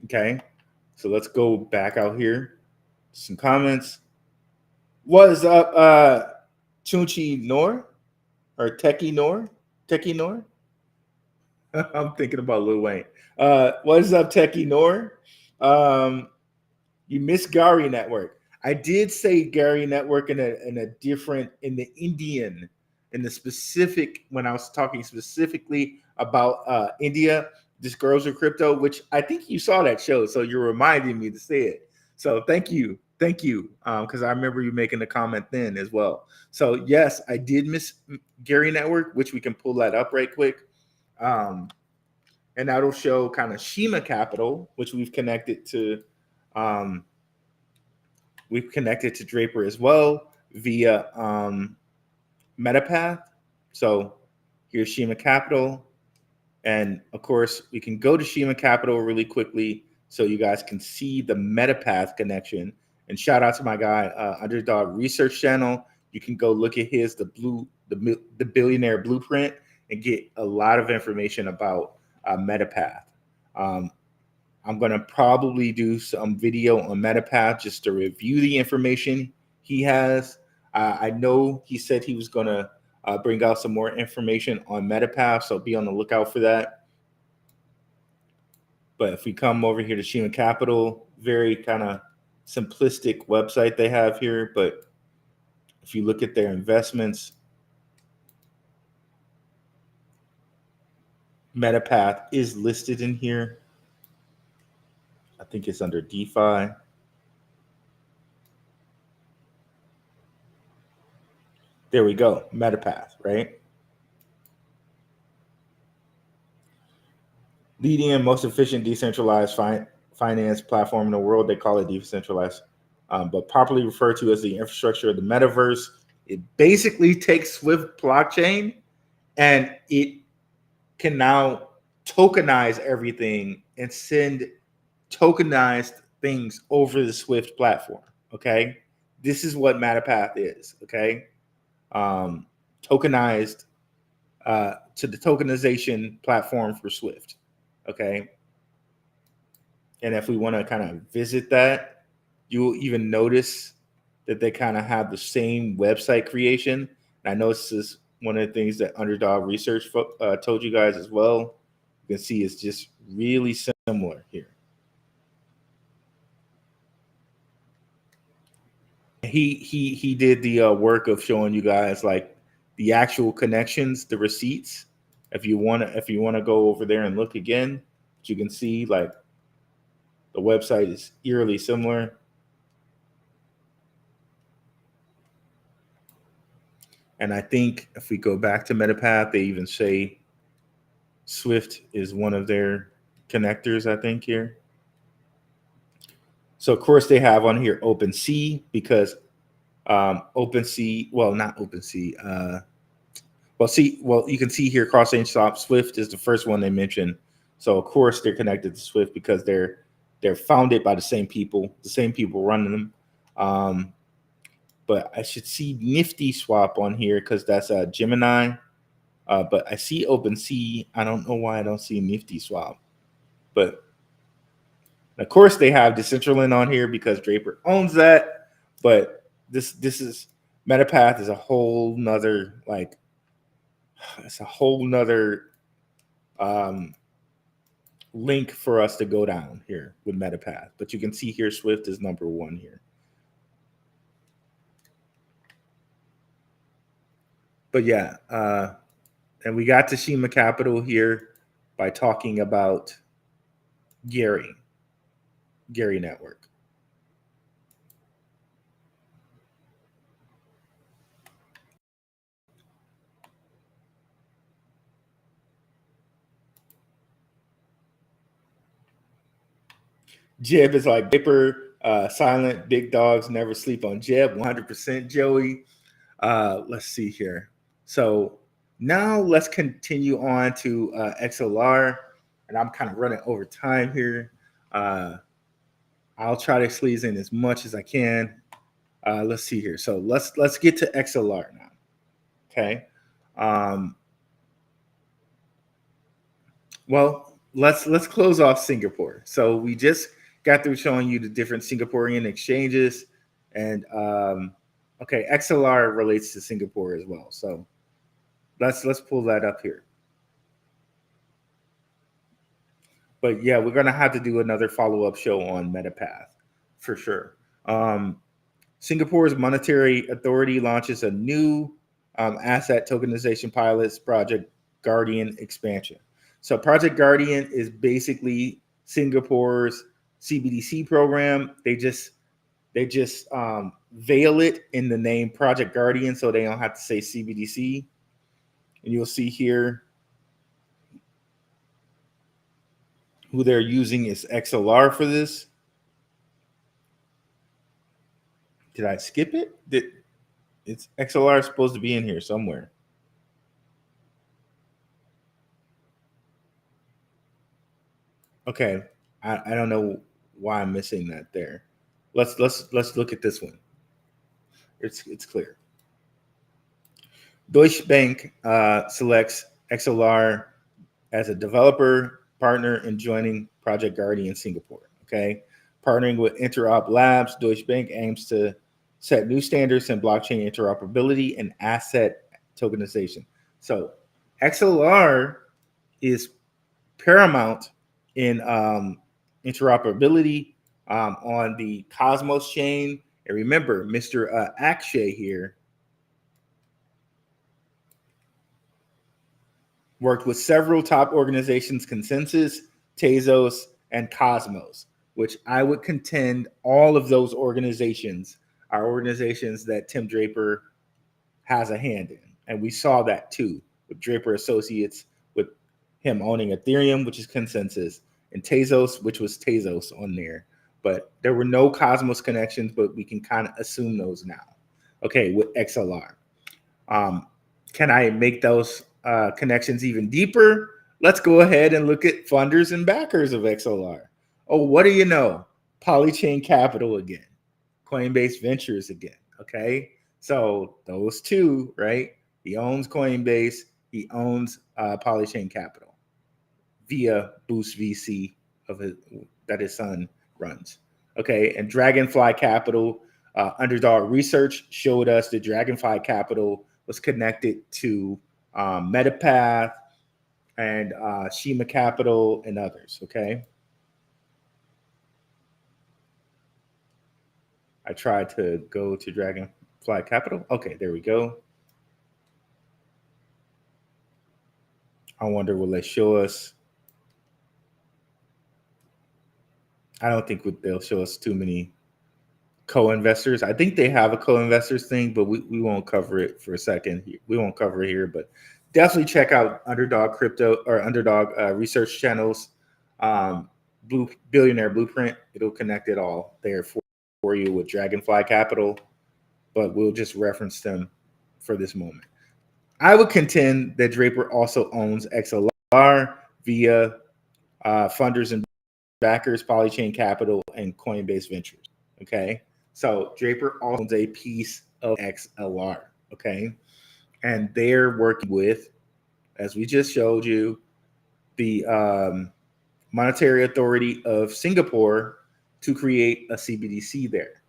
Okay, so let's go back out here. Some comments. What is up, Chunchi Nor or Techie Nor? Techie Nor? I'm thinking about Lil Wayne. What is up, Techie Nor? You missed Gary Network. I did say Gary Network in the Indian, in the specific, when I was talking specifically about India, Disclosure Crypto, which I think you saw that show, so you're reminding me to say it. So thank you. Because I remember you making the comment then as well. So yes, I did miss Gary Network, which we can pull that up right quick. And that'll show kind of Shima Capital, which we've connected to. We've connected to Draper as well via Metapath. So here's Shima Capital. And of course, we can go to Shima Capital really quickly so you guys can see the Metapath connection. And shout out to my guy, Underdog Research Channel. You can go look at his the Billionaire Blueprint and get a lot of information about Metapath. I'm going to probably do some video on Metapath just to review the information he has. I know he said he was going to bring out some more information on Metapath, so be on the lookout for that. But if we come over here to Shima Capital, very kind of simplistic website they have here. But if you look at their investments, Metapath is listed in here. I think it's under DeFi. There we go, Metapath, right? Leading and most efficient decentralized finance platform in the world. They call it decentralized, but properly referred to as the infrastructure of the metaverse. It basically takes Swift blockchain and it can now tokenize everything and send tokenized things over the Swift platform. Okay, this is what Metapath is. Okay, tokenized to the tokenization platform for Swift. Okay, and if we want to kind of visit that, you'll even notice that they kind of have the same website creation. And I know this is one of the things that Underdog Research told you guys as well. You can see it's just really similar here. He did the work of showing you guys like the actual connections, the receipts. If you want to go over there and look again, you can see like the website is eerily similar. And I think if we go back to Metapath, they even say Swift is one of their connectors, I think, here. So, of course, they have on here OpenSea because OpenSea, well, not OpenSea. You can see here cross-chain swap Swift is the first one they mentioned. So, of course, they're connected to Swift because they're founded by the same people running them. But I should see Nifty Swap on here because that's a Gemini. But I see OpenSea. I don't know why I don't see Nifty Swap. But of course they have Decentraland on here because Draper owns that. But this is Metapath is a whole nother link for us to go down here with Metapath. But you can see here Swift is number one here. But yeah, and we got to Shima Capital here by talking about Gary Network. Jeb is like Draper, silent, big dogs never sleep on Jeb, 100% Joey. Let's see here. So now let's continue on to XLR, and I'm kind of running over time here. I'll try to squeeze in as much as I can. Let's see here. So let's get to XLR now. Okay. Well, let's close off Singapore. So we just got through showing you the different Singaporean exchanges, and okay, XLR relates to Singapore as well. So let's pull that up here. But yeah, we're gonna have to do another follow-up show on Metapath for sure. Singapore's Monetary Authority launches a new asset tokenization pilots Project Guardian expansion. So Project Guardian is basically Singapore's CBDC program. They just veil it in the name Project Guardian so they don't have to say CBDC. And you'll see here who they're using is XLR for this. Did I skip it? It's XLR supposed to be in here somewhere. Okay, I don't know why I'm missing that there. Let's look at this one. It's clear. Deutsche Bank selects XLR as a developer partner in joining Project Guardian Singapore. Okay, partnering with Interop Labs, Deutsche Bank aims to set new standards in blockchain interoperability and asset tokenization. So XLR is paramount in interoperability on the Cosmos chain. And remember, Mr. Akshay here worked with several top organizations, Consensus, Tezos, and Cosmos, which I would contend all of those organizations are organizations that Tim Draper has a hand in. And we saw that too with Draper Associates, with him owning Ethereum, which is Consensus, and Tezos, which was Tezos on there. But there were no Cosmos connections, but we can kind of assume those now. Okay, with XLR. Can I make those connections even deeper? Let's go ahead and look at funders and backers of XLR. Oh, what do you know? Polychain Capital again. Coinbase Ventures again. Okay, so those two, right? He owns Coinbase. He owns Polychain Capital via Boost VC that his son runs. Okay, and Dragonfly Capital, Underdog Research showed us that Dragonfly Capital was connected to Metapath and Shima Capital and others. Okay, I tried to go to Dragonfly Capital. Okay, there we go. I wonder, will they show us? I don't think they'll show us too many co-investors. I think they have a co-investors thing, but we won't cover it for a second. We won't cover it here, but definitely check out Underdog Crypto or Underdog Research Channels, Billionaire Blueprint. It'll connect it all there for you with Dragonfly Capital, but we'll just reference them for this moment. I would contend that Draper also owns XLR via funders and backers, Polychain Capital, and Coinbase Ventures. Okay, so Draper owns a piece of XLR. Okay, and they're working with, as we just showed you, the Monetary Authority of Singapore to create a CBDC there.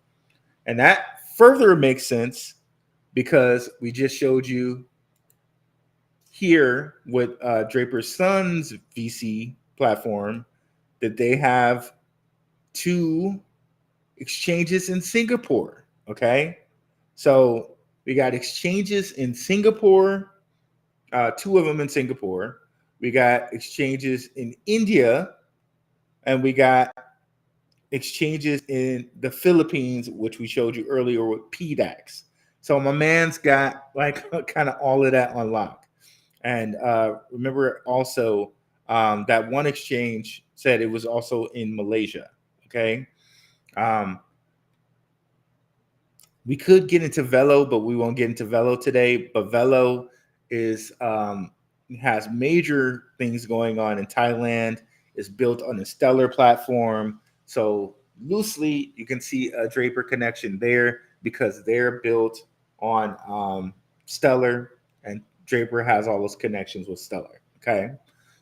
And that further makes sense because we just showed you here with Draper's son's VC platform that they have 2 exchanges in Singapore. Okay, so we got exchanges in Singapore, 2 of them in Singapore. We got exchanges in India, and we got exchanges in the Philippines, which we showed you earlier with PDAX. So my man's got like kind of all of that on lock. And remember also that one exchange said it was also in Malaysia. Okay. We could get into Velo, but we won't get into Velo today. But Velo has major things going on in Thailand. It's built on a Stellar platform. So loosely, you can see a Draper connection there because they're built on Stellar, and Draper has all those connections with Stellar. Okay,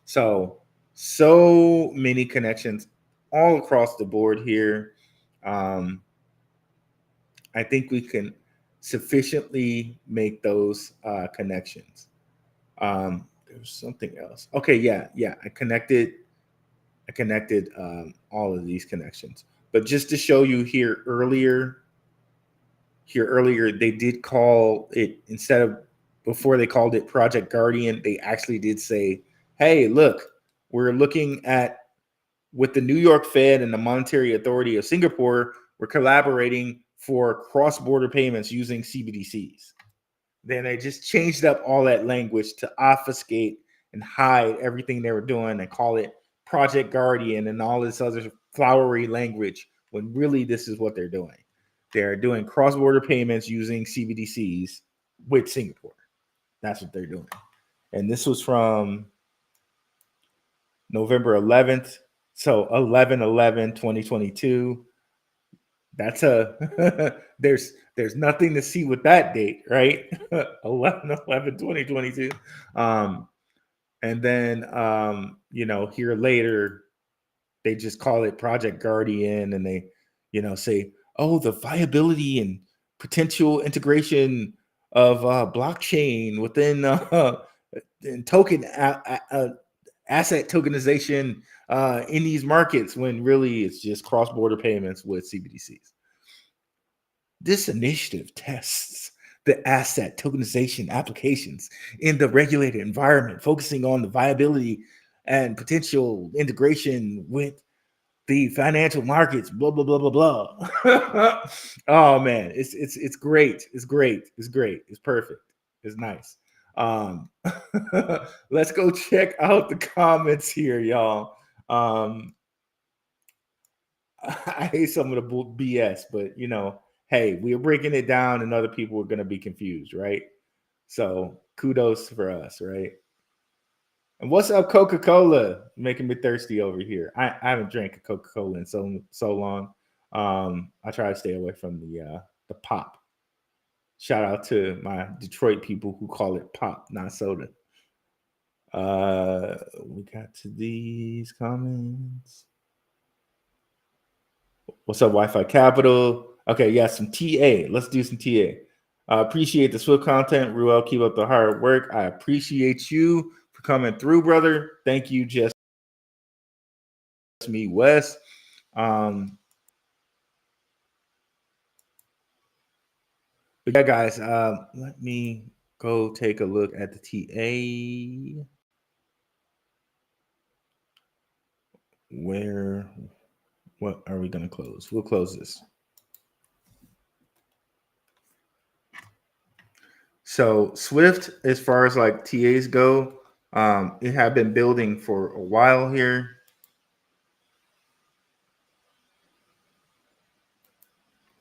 so many connections all across the board here. I think we can sufficiently make those connections. There's something else. Okay, yeah. I connected all of these connections. But just to show you here earlier, they did call it, instead of, before they called it Project Guardian, they actually did say, hey, look, we're looking at with the New York Fed and the Monetary Authority of Singapore, were collaborating for cross-border payments using CBDCs. Then they just changed up all that language to obfuscate and hide everything they were doing and call it Project Guardian and all this other flowery language, when really this is what they're doing. They're doing cross-border payments using CBDCs with Singapore. That's what they're doing. And this was from November 11th. So 11/11/2022. That's there's nothing to see with that date, right? 11/11/2022. And then here later they just call it Project Guardian, and they say, oh, the viability and potential integration of blockchain within token asset tokenization in these markets, when really it's just cross-border payments with CBDCs. This initiative tests the asset tokenization applications in the regulated environment, focusing on the viability and potential integration with the financial markets, blah, blah, blah, blah, blah. Oh man, it's great. It's great. It's great. It's perfect. It's nice. Let's go check out the comments here, y'all. I hate some of the BS, but hey, we're breaking it down and other people are going to be confused, right? So kudos for us, right? And what's up, Coca-Cola? Making me thirsty over here. I haven't drank a Coca-Cola in so long. I try to stay away from the pop. Shout out to my Detroit people who call it pop, not soda. We got to these comments. What's up, Wi-Fi Capital? Okay, yeah, some TA. Let's do some TA. Appreciate the Swift content. Ruel, keep up the hard work. I appreciate you for coming through, brother. Thank you, Just Me, Wes. But yeah, guys, let me go take a look at the TA. What are we going to close? We'll close this. So Swift, as far as like TAs go, it had been building for a while here.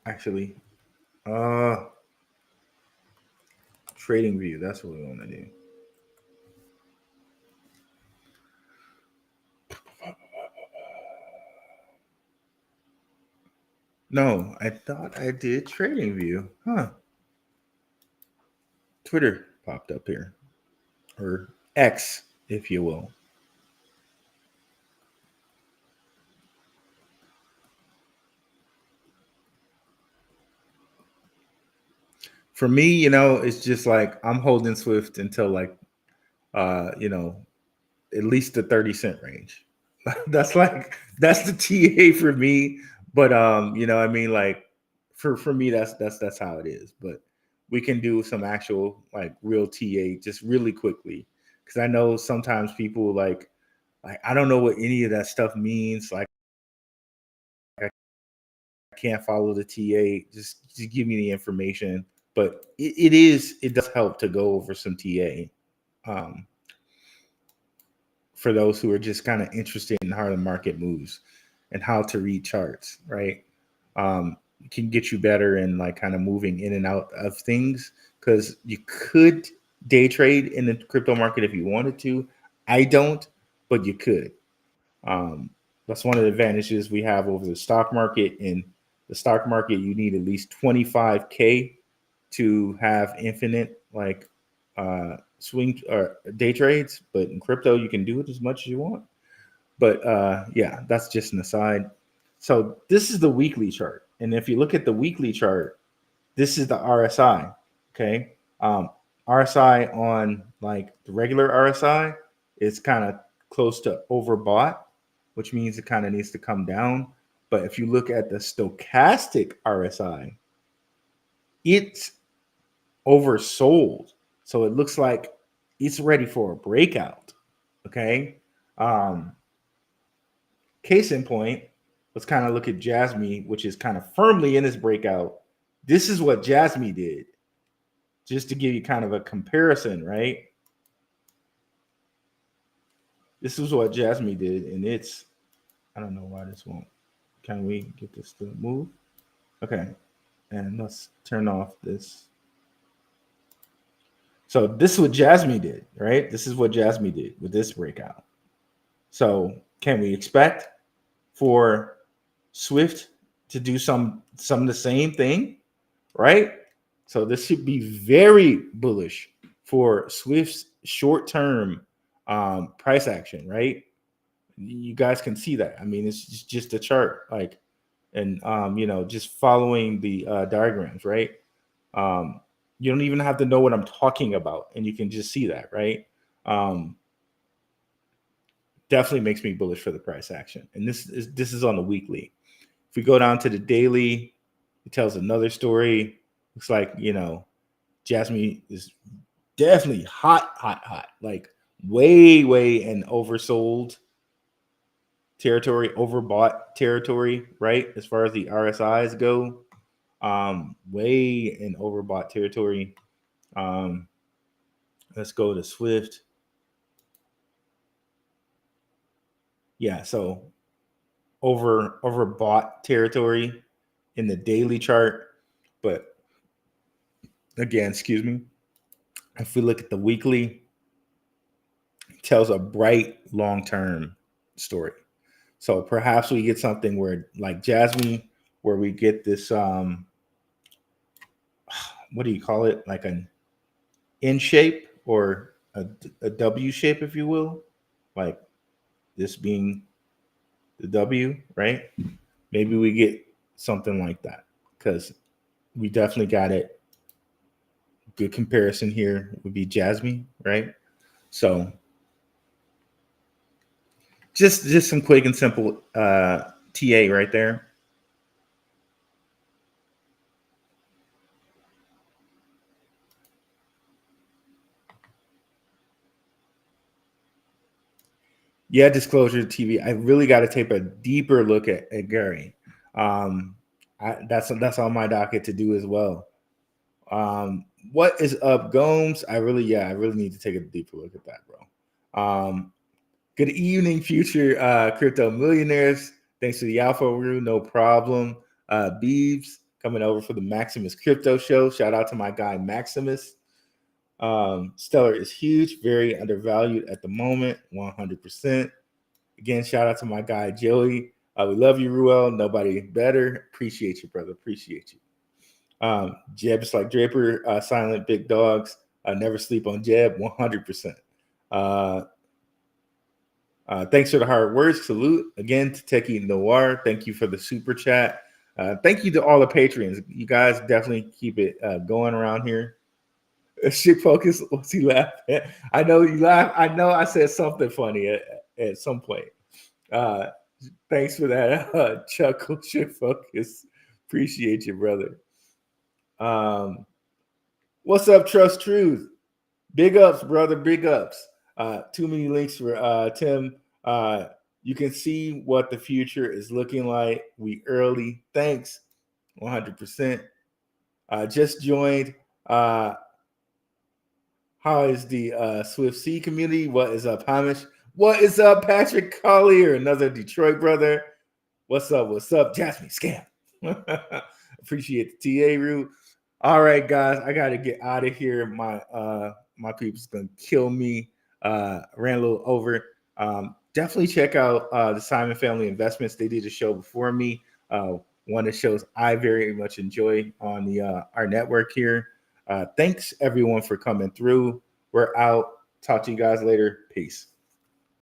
Actually, trading view, that's what we want to do. No, I thought I did trading view. Huh. Twitter popped up here, or X, if you will. For me, it's just like I'm holding Swift until like, at least the 30-cent range. That's the TA for me. But I mean, like for me, that's how it is. But we can do some actual like real TA just really quickly, because I know sometimes people like I don't know what any of that stuff means. Like I can't follow the TA. Just give me the information. But it does help to go over some TA. For those who are just kind of interested in how the market moves and how to read charts, right? It can get you better in like kind of moving in and out of things, because you could day trade in the crypto market if you wanted to. I don't, but you could. That's one of the advantages we have over the stock market. In the stock market, you need at least 25K to have infinite like swing or day trades, but in crypto you can do it as much as you want. But yeah, that's just an aside. So this is the weekly chart, and if you look at the weekly chart, this is the RSI. Okay, RSI on like the regular RSI is kind of close to overbought, which means it kind of needs to come down. But if you look at the stochastic RSI, it's oversold. So it looks like it's ready for a breakout. Okay. Case in point, let's kind of look at Jasmine, which is kind of firmly in this breakout. This is what Jasmine did, just to give you kind of a comparison, right? This is what Jasmine did, and it's, I don't know why this won't. Can we get this to move? Okay, and let's turn off this. So this is what Jasmine did, right? This is what Jasmine did with this breakout. So can we expect for Swift to do some of the same thing, right? So this should be very bullish for Swift's short-term price action, right? You guys can see that. I mean, it's just a chart, like, and just following the diagrams, right? You don't even have to know what I'm talking about, and you can just see that, right? Definitely makes me bullish for the price action. And this is on the weekly. If we go down to the daily, it tells another story. Looks like, Jasmine is definitely hot, like way in oversold territory, overbought territory, right? As far as the RSIs go, way in overbought territory. Let's go to Swift. Yeah, so overbought territory in the daily chart. But again, excuse me, if we look at the weekly, it tells a bright long-term story. So perhaps we get something where, like Jasmine, where we get this what do you call it, like an N shape or a W shape, if you will, like this being the W, right? Maybe we get something like that, because we definitely got it. Good comparison here would be Jasmine, right? So just some quick and simple TA right there. Yeah, disclosure TV. I really got to take a deeper look at Gary. That's on my docket to do as well. What is up, Gomes? I really need to take a deeper look at that, bro. Good evening, future crypto millionaires. Thanks to the Alpha Room, no problem. Beebs coming over for the Maximus Crypto Show. Shout out to my guy Maximus. Stellar is huge, very undervalued at the moment, 100%. Again, shout out to my guy Joey. We love you, Ruel. Nobody better. Appreciate you, brother. Appreciate you. Jeb is like Draper, silent big dogs. Never sleep on Jeb, 100%. Thanks for the hard words. Salute again to Techie Noir. Thank you for the super chat. Thank you to all the patrons. You guys definitely keep it going around here. Shit focus. What's he laughing at? I know you laugh. I know I said something funny at some point. Thanks for that chuckle. Shit focus. Appreciate you, brother. What's up, Trust Truth? Big ups, brother. Big ups. Too many links for Tim. You can see what the future is looking like. We early. Thanks. 100%. Just joined. How is the SWFT community? What is up, Hamish? What is up, Patrick Collier? Another Detroit brother. What's up? What's up, Jasmine Scam? Appreciate the TA route. All right, guys, I got to get out of here. My people's gonna kill me. Ran a little over. Definitely check out the Simon Family Investments. They did a show before me. One of the shows I very much enjoy on the our network here. Thanks everyone for coming through. We're out. Talk to you guys later. Peace.